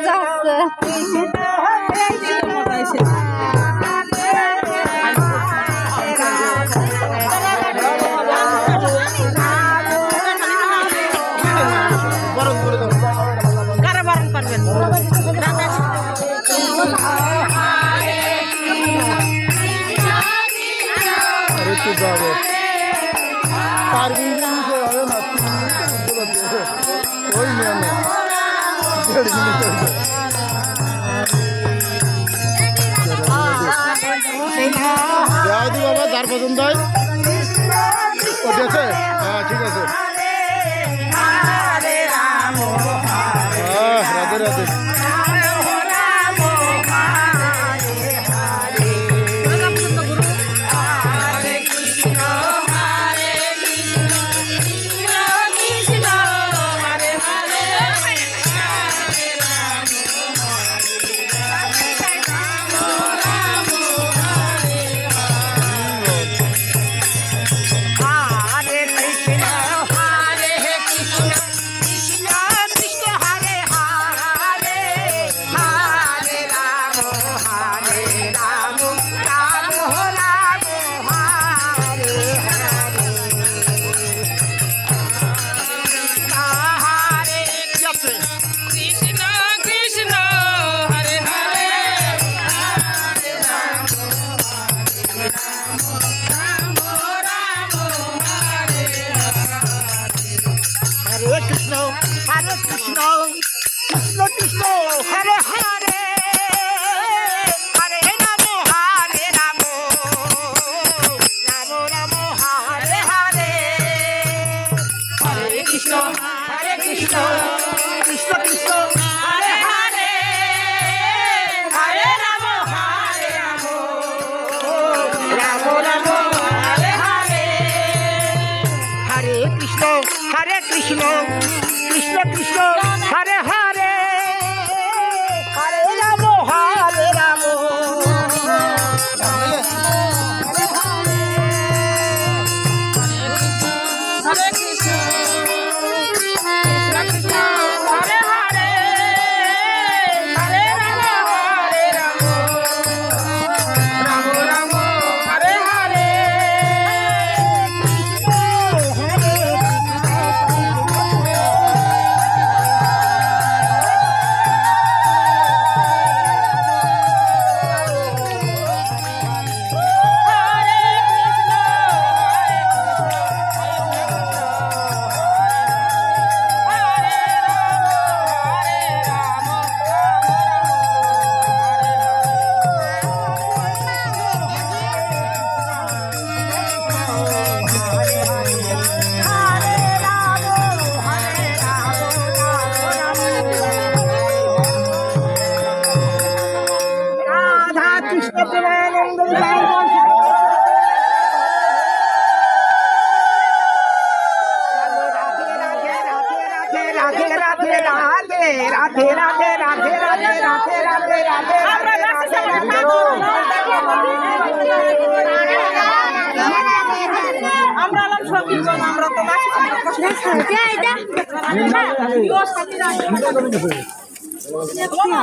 মজা হচ্ছে। কারা বারণ করবেন? বাবা যার পছন্দ হয় ওটি আছে। হ্যাঁ ঠিক আছে। Radhe Radhe. Hare Krishna, Krishna Krishna, Hare Hare, Hare Ramo, Hare Ramo, Ramo Ramo, Hare Hare, Hare Krishna, Krishna Krishna, Hare Hare, Hare Ramo, Hare Ramo, Ramo Ramo, Hare Hare, Hare Krishna, Krishna Krishna, Hare Hare, Hare Ramo, Hare Ramo, Hare Krishna, Krishna Krishna, Hare Hare, Hare Ramo, Hare Ramo, Ramo Ramo, Hare Hare. Radhe Radhe Radhe Radhe Radhe Radhe Radhe আমরা আমরা আমরা তো